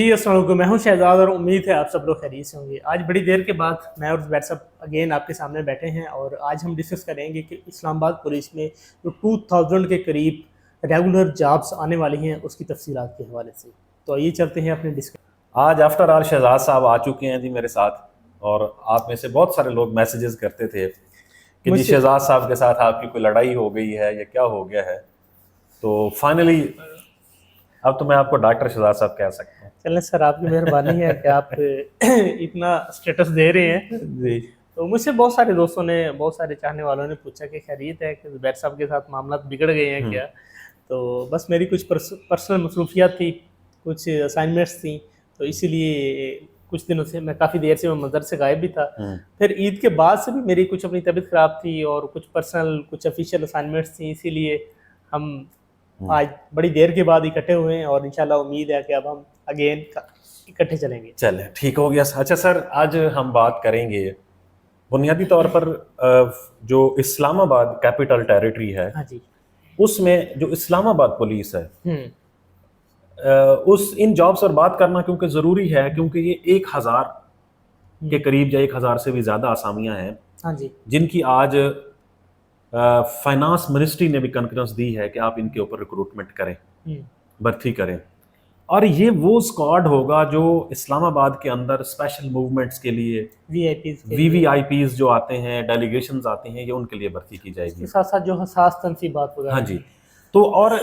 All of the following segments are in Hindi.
जी अस्सलाम वालेकुम। मैं हूं शहजाद और उम्मीद है आप सब लोग खैरियत से होंगे। आज बड़ी देर के बाद मैं और ज़ुबैर साहब अगेन आपके सामने बैठे हैं और आज हम डिस्कस करेंगे कि इस्लामाबाद पुलिस में जो 2000 के करीब रेगुलर जॉब्स आने वाली हैं उसकी तफसीलात के हवाले से। तो आइए चलते हैं अपने डिस्कस। आज आफ्टर ऑल शहजाद साहब आ चुके हैं जी मेरे साथ। और आप में से बहुत सारे लोग मैसेजेस करते थे कि जी शहजाद साहब के साथ आपकी कोई लड़ाई हो गई है या क्या हो गया है। तो फाइनली अब तो मैं आपको डॉक्टर शहजाद साहब कह सकता हूँ। चलें सर, आपकी मेहरबानी है कि आप इतना स्टेटस दे रहे हैं जी। तो मुझसे बहुत सारे दोस्तों ने, बहुत सारे चाहने वालों ने पूछा कि खैरियत है, कि ज़ुबैर साहब के साथ मामला बिगड़ गए हैं क्या। तो बस मेरी कुछ पर्सनल मसरूफियात थी, कुछ असाइनमेंट्स थी, तो इसीलिए कुछ दिनों से मैं काफ़ी देर से मैं मंजर से गायब भी था। फिर ईद के बाद से भी मेरी कुछ अपनी तबीयत ख़राब थी और कुछ पर्सनल कुछ ऑफिशियल असाइनमेंट्स थी, इसीलिए हम आज बड़ी देर के बाद इकट्ठे हुए हैं और इंशाल्लाह उम्मीद है कि अब हम अगेन इकट्ठे चलेंगे। चले ठीक हो गया। अच्छा सर, आज हम बात करेंगे बुनियादी तौर पर जो इस्लामाबाद कैपिटल टेरिटरी है, हाँ जी, उसमें जो इस्लामाबाद पुलिस है उस इन जॉब्स पर बात करना क्योंकि ज़रूरी है, क्योंकि ये 1000 के करीब या 1000 से भी ज़्यादा आसामियां हैं। हाँ जी, जिनकी आज फाइनेंस मिनिस्ट्री ने भी कॉन्फ्रेंस दी है कि आप इनके ऊपर रिक्रूटमेंट करें, भर्ती करें। और ये वो स्क्वाड होगा जो इस्लामाबाद के अंदर स्पेशल मूवमेंट्स के लिए वीवीआईपीज जो आते हैं, डेलीगेशंस आते हैं, ये उनके लिए भर्ती की जाएगी। साथ साथ जो हसास तनसीबात वगैरह। हाँ जी। तो और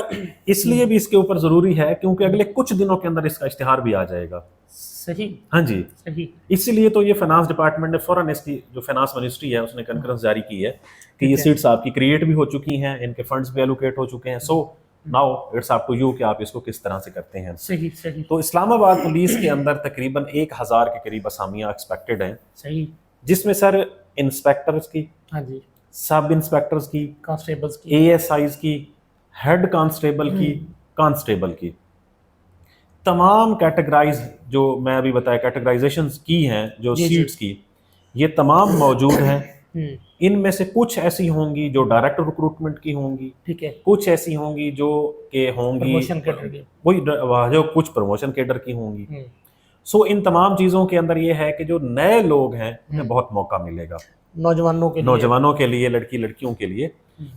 इसलिए भी इसके ऊपर ज़रूरी है क्योंकि अगले कुछ दिनों के अंदर इसका इश्तिहार भी आ जाएगा। सही। हाँ जी, सही। इसीलिए तो ये फाइनेंस डिपार्टमेंट ने फौरन इसकी जो फाइनेंस मिनिस्ट्री है उसने कॉन्फ्रेंस जारी की है कि ये सीट्स आपकी क्रिएट भी हो चुकी हैं, इनके फंड्स भी एलोकेट हो चुके हैं। So now it's up to you कि आप इसको किस तरह से करते हैं। सही सही। तो इस्लामाबाद पुलिस के अंदर तकरीबन 1000 के करीब असामियां एक्सपेक्टेड हैं। सही। जिसमें सर इंस्पेक्टर्स की, हाँ जी, सब इंस्पेक्टर्स की, कांस्टेबल्स की, एएसआईज की, हेड कांस्टेबल की, कांस्टेबल की, तमाम कैटेगराइज जो मैं अभी बताया कैटेगराइजेशंस की हैं जो सीट्स की, ये तमाम मौजूद हैं। इनमें से कुछ ऐसी होंगी जो डायरेक्ट रिक्रूटमेंट की होंगी, ठीक है, कुछ ऐसी होंगी जो के होंगी प्रमोशन कैडर की, वही जो कुछ प्रमोशन कैडर की होंगी। सो इन तमाम चीज़ों के अंदर ये है कि जो नए लोग हैं उन्हें बहुत मौका मिलेगा, नौजवानों के लिए, लड़कियों के लिए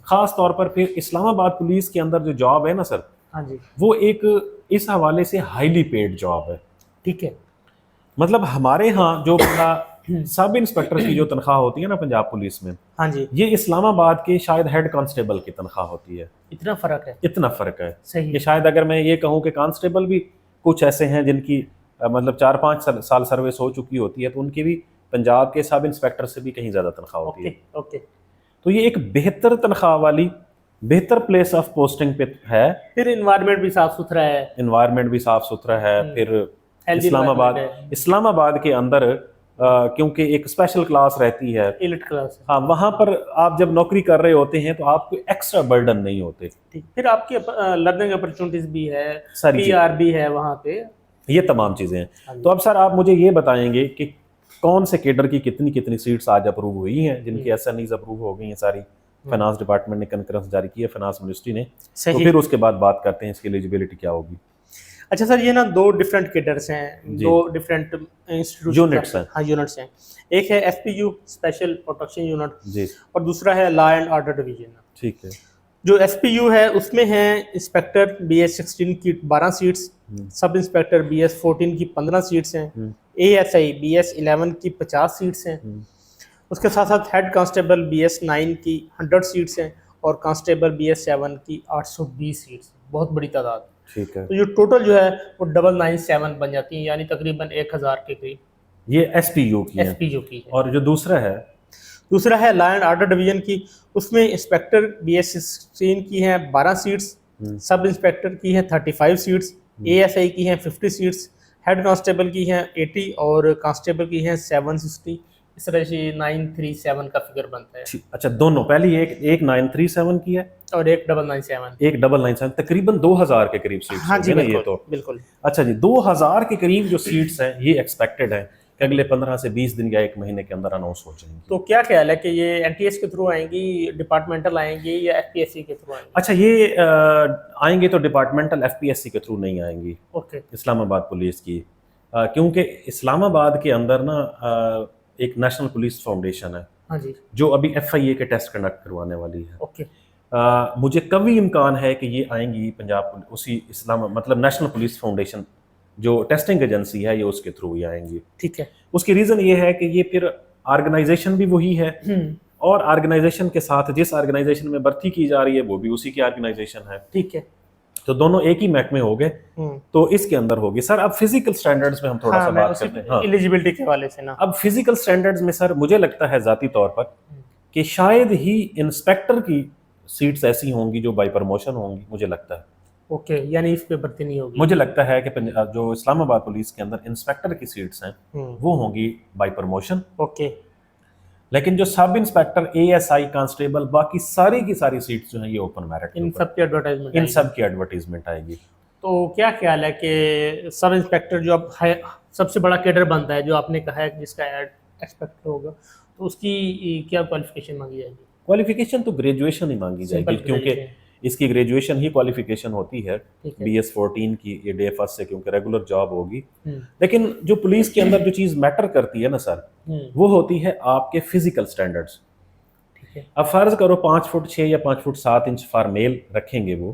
खास तौर पर। फिर इस्लामाबाद पुलिस के अंदर जो जॉब है ना सर, हाँ जी, वो एक इस हवाले से हाईली पेड जॉब है, ठीक है। मतलब हमारे यहाँ जो सब इंस्पेक्टर की जो तनख्वाह होती है ना पंजाब पुलिस में, हाँ जी, ये इस्लामाबाद के शायद हेड कांस्टेबल की तनख्वाह होती है। इतना फर्क है? इतना फर्क है। सही। ये शायद अगर मैं ये कहूँ कि कांस्टेबल भी कुछ ऐसे हैं जिनकी मतलब 4-5 साल सर्विस हो चुकी होती है, तो उनकी भी पंजाब के सब इंस्पेक्टर से भी कहीं ज़्यादा तनख्वाह होती है। ओके। तो ये एक बेहतर तनख्वाह वाली, बेहतर प्लेस ऑफ पोस्टिंग पे है। फिर इन्वायरमेंट भी साफ सुथरा है, फिर इस्लामाबाद के अंदर क्योंकि एक स्पेशल क्लास रहती है, एलिट क्लास। हाँ, वहाँ पर आप जब नौकरी कर रहे होते हैं तो आपको एक्स्ट्रा बर्डन नहीं होते। फिर आपकी लर्निंग अपॉर्चुनिटीज भी है, पीआर भी है वहाँ पे, ये तमाम चीज़ें हैं। तो अब सर आप मुझे ये बताएंगे कि कौन से कैडर की कितनी कितनी सीट्स आज अप्रूव हुई हैं, जिनकी एसएनईज अप्रूव हो गई हैं सारी। फाइनेंस डिपार्टमेंट ने कॉन्फ्रेंस जारी की है, फाइनेंस मिनिस्ट्री ने। तो फिर उसके बाद बात करते हैं इसकी एलिजिबिलिटी क्या होगी। अच्छा सर, ये ना दो डिफरेंट कैडर्स हैं, दो डिफरेंट यूनिट्स हैं। हाँ, यूनिट्स हैं। एक है एसपीयू स्पेशल प्रोटेक्शन यूनिट जी, और दूसरा है लॉ एंड ऑर्डर डिवीजन। ठीक है। जो एसपीयू है उसमें है इंस्पेक्टर BS-16 की 12 सीट्स, सब इंस्पेक्टर BS-14 की 15 सीट्स हैं, एएसआई BS-11 की 50 सीट्स हैं। उसके साथ साथ हेड कांस्टेबल BS-9 की 100 सीट्स हैं और कांस्टेबल BS-7 की 820 सीट्स। बहुत बड़ी तादाद। ठीक है। तो ये टोटल जो है वो 997 बन जाती है, यानी तकरीबन 1000 के करीब। ये एसपीयू की है। और जो दूसरा है लॉ एंड ऑर्डर डिवीजन की, उसमें इंस्पेक्टर BS-16 की हैं 12 सीट्स, सब इंस्पेक्टर की हैं 35 सीट्स, एएसआई की हैं 50 सीट्स, हेड कांस्टेबल की हैं 80 और कांस्टेबल की हैं 760। इस तरह से 937 का फिगर बनता है। अच्छा, दोनों पहली एक 937 की है और एक 997 तकरीबन 2000 के करीब सीट्स। हाँ जी, बिल्कुल, ये तो बिल्कुल। अच्छा जी, 2000 के करीब जो सीट्स हैं ये एक्सपेक्टेड हैं कि अगले 15 से 20 दिन या 1 महीने के अंदर अनाउंस हो जाएंगी। तो क्या ख्याल है कि ये एनटीएस के थ्रू आएंगी, डिपार्टमेंटल आएंगी या एफपीएससी के थ्रू आएंगी? अच्छा, ये आएंगे तो डिपार्टमेंटल एफपीएससी के थ्रू नहीं आएंगी, ओके। इस्लामाबाद पुलिस की, क्योंकि इस्लामाबाद के अंदर ना एक नेशनल पुलिस फाउंडेशन है हाँ जी। जो अभी एफआईए के टेस्ट कंडक्ट करवाने वाली है। ओके। मुझे कभी इम्कान है कि ये आएंगी पंजाब उसी मतलब नेशनल पुलिस फाउंडेशन जो टेस्टिंग एजेंसी है, ये उसके थ्रू ही आएंगी। ठीक है। उसकी रीज़न ये है कि ये फिर ऑर्गेनाइजेशन भी वही है और ऑर्गेनाइजेशन के साथ जिस ऑर्गेनाइजेशन में भर्ती की जा रही है वो भी उसी की ऑर्गेनाइजेशन है। ठीक है। तो दोनों एक ही महकमे हो गए, तो इसके अंदर होगी। सर अब फिजिकल स्टैंडर्ड्स में हम थोड़ा सा बात करते हैं। हाँ, एलिजिबिलिटी के हवाले से ना, अब फिजिकल स्टैंडर्ड्स में सर मुझे लगता है जाती तौर पर कि शायद ही इंस्पेक्टर की सीट्स ऐसी होंगी जो बाय प्रमोशन होंगी, मुझे लगता है। ओके, यानी इस पे भर्ती नहीं होगी। मुझे लगता है कि जो इस्लामाबाद पुलिस के अंदर इंस्पेक्टर की सीट्स हैं वो होंगी बाय प्रमोशन। ओके। लेकिन जो सब इंस्पेक्टर, एएसआई, कांस्टेबल, बाकी सारी की सारी सीट्स जो हैं ये ओपन मेरिट, इन सब की एडवर्टाइजमेंट, इन सब की एडवर्टीजमेंट आएगी। तो क्या ख्याल है कि सब इंस्पेक्टर जो अब है, सबसे बड़ा कैडर बनता है, जो आपने कहा है जिसका एक्सपेक्ट होगा, तो उसकी क्या क्वालिफिकेशन मांगी जाएगी? क्वालिफिकेशन तो ग्रेजुएशन ही मांगी जाएगी, क्योंकि इसकी ग्रेजुएशन ही क्वालिफिकेशन होती है। BS 14 की ये डे फर्स्ट से, क्योंकि रेगुलर जॉब होगी। लेकिन जो पुलिस के अंदर जो चीज़ मैटर करती है ना सर, वो होती है आपके फिजिकल स्टैंडर्ड्स। अब फर्ज करो 5 फुट 6 या 5 फुट 7 इंच फॉर मेल रखेंगे, वो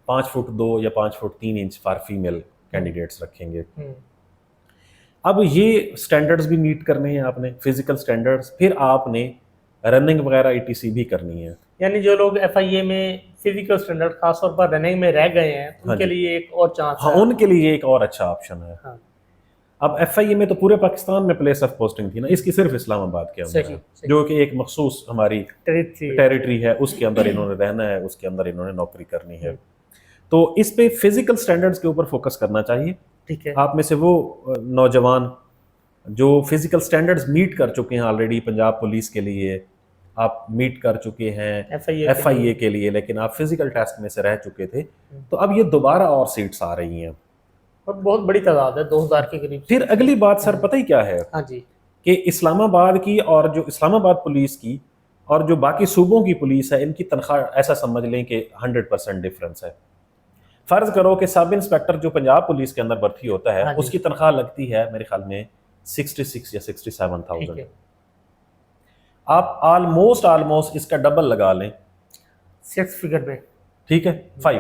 5 फुट 2 या 5 foot 3 inch for female candidates रखेंगे। अब ये स्टैंडर्ड्स भी मीट करने हैं आपने, फिजिकल स्टैंडर्ड्स, फिर आपने रनिंग वगैरह ETC भी करनी है। यानी जो लोग FIA में फिजिकल स्टैंडर्ड खासतौर पर रनिंग में रह गए हैं, उनके लिए एक और चांस है। उनके लिए एक और अच्छा ऑप्शन है। हाँ। अब FIA में तो पूरे पाकिस्तान में प्लेस ऑफ पोस्टिंग थी ना, इसकी सिर्फ इस्लामाबाद के अंदर है, जो कि एक मखसूस हमारी टेरिटरी है, उसके अंदर इन्होंने रहना है, उसके अंदर इन्होंने नौकरी करनी है। तो इस पे फिजिकल स्टैंडर्ड्स के ऊपर फोकस करना चाहिए। ठीक है। आप में से वो नौजवान जो फिजिकल स्टैंडर्ड्स मीट कर चुके हैं ऑलरेडी, पंजाब पुलिस के लिए आप मीट कर चुके हैं, FIA के लिए, लेकिन आप फिजिकल टेस्ट में से रह चुके थे, तो अब ये दोबारा और सीट्स आ रही हैं और बहुत बड़ी तादाद है, 2000 के करीब। फिर अगली बात सर पता ही क्या है? हाँ जी, कि इस्लामाबाद की और जो इस्लामाबाद पुलिस की और जो बाकी सूबों की पुलिस है, इनकी तनख्वाह ऐसा समझ लें कि 100% डिफरेंस है। फर्ज करो कि सब इंस्पेक्टर जो पंजाब पुलिस के अंदर भर्ती होता है, उसकी तनख्वाह लगती है मेरे ख्याल में 66 या 67,000। आप ऑलमोस्ट इसका डबल लगा लें 6 फिगर में, ठीक है, 5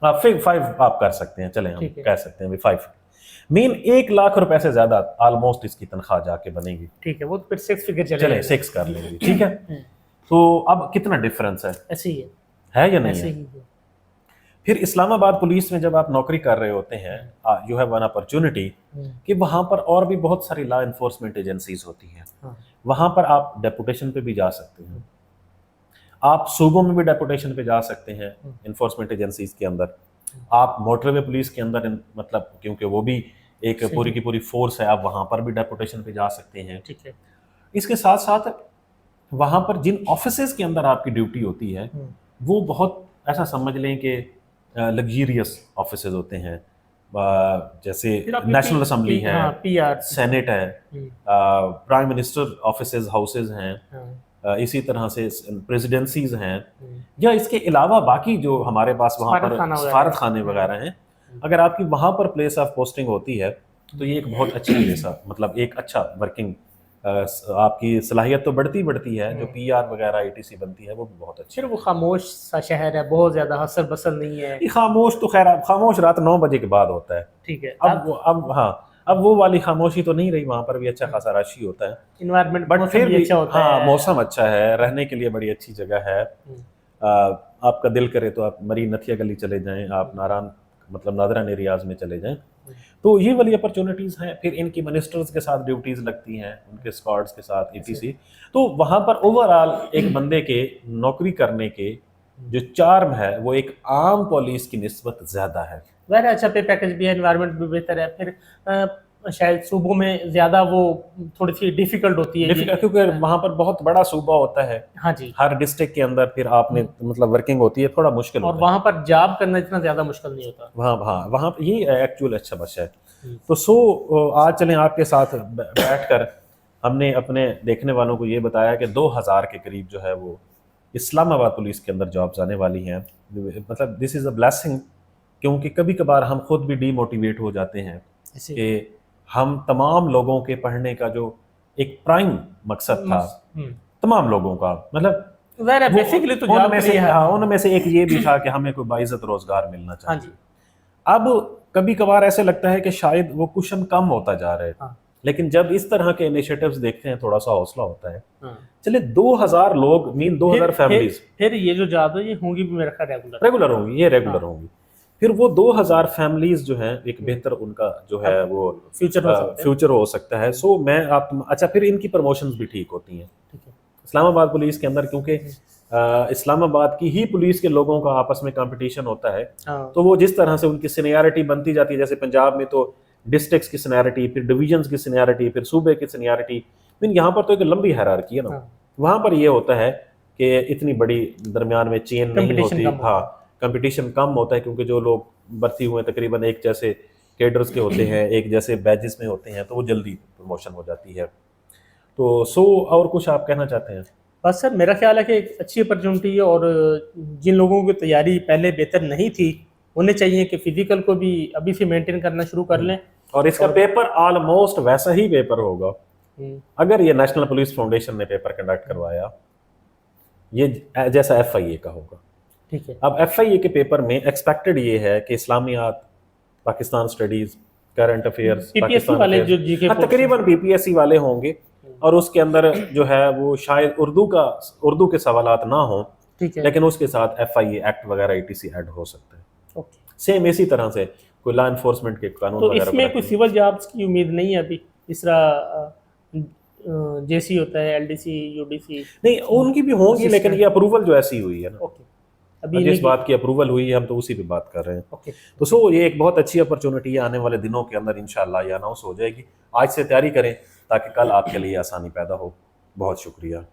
आप कर सकते हैं, चलें हम कह सकते हैं 5 मीन 1 लाख रुपए से ज्यादा ऑलमोस्ट इसकी तनख्वाह जाके बनेगी। ठीक है, वो तो फिर 6 फिगर चलें 6 कर लेंगे, ठीक है। तो अब कितना डिफरेंस है? ऐसे ही है या नहीं है? फिर इस्लामाबाद पुलिस में जब आप नौकरी कर रहे होते हैं, यू हैव वन अपॉर्चुनिटी कि वहां पर और भी बहुत सारी लॉ एनफोर्समेंट एजेंसीज होती हैं। वहां पर आप डेपुटेशन पे भी जा सकते हैं, आप सूबों में भी डेपुटेशन पे जा सकते हैं इन्फोर्समेंट एजेंसीज के अंदर। आप मोटरवे पुलिस के अंदर मतलब क्योंकि वो भी एक पूरी की पूरी फोर्स है, आप वहां पर भी डेपुटेशन पे जा सकते हैं। ठीक है। इसके साथ साथ वहां पर जिन ऑफिसेज के अंदर आपकी ड्यूटी होती है, वो बहुत ऐसा समझ लें कि लग्जरियस ऑफिसेज होते हैं, जैसे नेशनल असेंबली है, सेनेट है, प्राइम मिनिस्टर ऑफिसेज हाउसेज हैं, इसी तरह से प्रेसिडेंसीज हैं, या इसके अलावा बाकी जो हमारे पास वहाँ पर सफारत खाने वगैरह हैं। अगर आपकी वहाँ पर प्लेस ऑफ पोस्टिंग होती है तो ये एक बहुत अच्छी प्लेस, मतलब एक अच्छा वर्किंग, आपकी सलाहियत तो बढ़ती है। जो PR वगैरह ETC बनती है वो भी बहुत अच्छी। फिर वो खामोश सा शहर है, बहुत ज्यादा हसल बसल नहीं है। खामोश तो खैर खामोश रात 9 बजे के बाद होता है। ठीक है। अब वो वाली खामोशी तो नहीं रही, वहाँ पर भी अच्छा खासा रश ही होता है, इन्वायरमेंट बट फिर भी अच्छा होता है। मौसम अच्छा है, रहने के लिए बड़ी अच्छी जगह है। आपका दिल करे तो आप मरी नथिया गली चले जाएं, आप नादरान एरियाज में चले जाएं, तो ये वाली अपॉर्चुनिटीज हैं। फिर इनकी मिनिस्टर्स के साथ ड्यूटीज लगती हैं, उनके स्क्वाड्स के साथ ETC। तो वहाँ पर ओवरऑल एक बंदे के नौकरी करने के जो चार्म है वो एक आम पुलिस की निस्बत ज्यादा है। वह अच्छा पे पैकेज भी है, एनवायरनमेंट भी बेहतर है। फिर शायद सूबों में ज्यादा वो थोड़ी सी डिफिकल्ट होती है, क्योंकि वहाँ पर बहुत बड़ा सूबा होता है। हाँ जी, हर डिस्ट्रिक्ट के अंदर फिर आपने मतलब वर्किंग होती है, थोड़ा मुश्किल और वहाँ पर जॉब करना इतना ज्यादा मुश्किल नहीं होता। वहाँ ये एक्चुअल अच्छा बस है। तो आज चलें आपके साथ बैठकर हमने अपने देखने वालों को ये बताया कि 2000 के करीब जो है वो इस्लामाबाद पुलिस के अंदर जॉब्स आने वाली हैं। मतलब दिस इज़ अ ब्लेसिंग, क्योंकि कभी कभार हम खुद भी डीमोटिवेट हो जाते हैं कि हम तमाम लोगों के पढ़ने का जो एक प्राइम मकसद था तमाम लोगों का, मतलब बेसिकली तो उनमें से एक ये भी था कि हमें कोई बाइज्जत रोजगार मिलना चाहिए। अब कभी कभार ऐसे लगता है कि शायद वो कुशन कम होता जा रहा है, लेकिन जब इस तरह के इनिशिएटिव्स देखते हैं थोड़ा सा हौसला होता है। चलिए 2000 लोग मीन 2000 फैमिलीज, फिर ये जो जॉब है ये होंगी भी मेरा ख्याल रेगुलर होंगी, ये रेगुलर होंगी। फिर वो 2000 फैमिलीज जो हैं एक बेहतर उनका जो है वो फ्यूचर हो सकता है। सो मैं अच्छा, फिर इनकी प्रमोशंस भी ठीक होती हैं इस्लामाबाद पुलिस के अंदर, क्योंकि इस्लामाबाद की ही पुलिस के लोगों का आपस में कंपटीशन होता है। तो वो जिस तरह से उनकी सीनियरिटी बनती जाती है, जैसे पंजाब में तो डिस्ट्रिक्ट्स की सीनियरिटी, फिर डिवीजन्स की सीनियरिटी, फिर सूबे की सीनियरिटी, मीन यहाँ पर तो एक लंबी हायरार्की है ना। वहाँ पर ये होता है कि इतनी बड़ी दरमियान में चेन नहीं होती। हाँ, कंपटीशन कम होता है, क्योंकि जो लोग भर्ती हुए तकरीबन एक जैसे कैडर्स के होते हैं, एक जैसे बैचेस में होते हैं, तो वो जल्दी प्रमोशन हो जाती है। तो और कुछ आप कहना चाहते हैं? बस सर, मेरा ख्याल है कि एक अच्छी अपॉर्चुनिटी है, और जिन लोगों की तैयारी पहले बेहतर नहीं थी उन्हें चाहिए कि फिजिकल को भी अभी से मेंटेन करना शुरू कर लें। और इसका पेपर ऑलमोस्ट वैसा ही पेपर होगा अगर ये नेशनल पुलिस फाउंडेशन ने पेपर कंडक्ट करवाया, ये जैसा FIA का होगा। ठीक है। अब FIA के पेपर में एक्सपेक्टेड ये है कि Islamiyat, Pakistan studies, current affairs, PPSC वाले जो जीके तकरीबन PPSC वाले होंगे, और उसके अंदर जो है वो शायद उर्दू के सवालात ना हो, लेकिन उसके साथ FIA एक्ट वगैरह ETC ऐड हो सकते हैं। सेम इसी तरह से कोई लॉ एनफोर्समेंट के कानून तो वगैरह, इसमें कोई सिविल जॉब्स की उम्मीद नहीं है अभी? इस तरह JC होता है, LDC, UDC, नहीं उनकी भी होंगी, लेकिन ये अप्रूवल जो ऐसी हुई है ना, अभी जिस बात की अप्रूवल हुई है हम तो उसी पे बात कर रहे हैं। तो ये एक बहुत अच्छी अपॉर्चुनिटी है, आने वाले दिनों के अंदर इंशाल्लाह ये अनाउंस हो जाएगी। आज से तैयारी करें ताकि कल आपके लिए आसानी पैदा हो। बहुत शुक्रिया।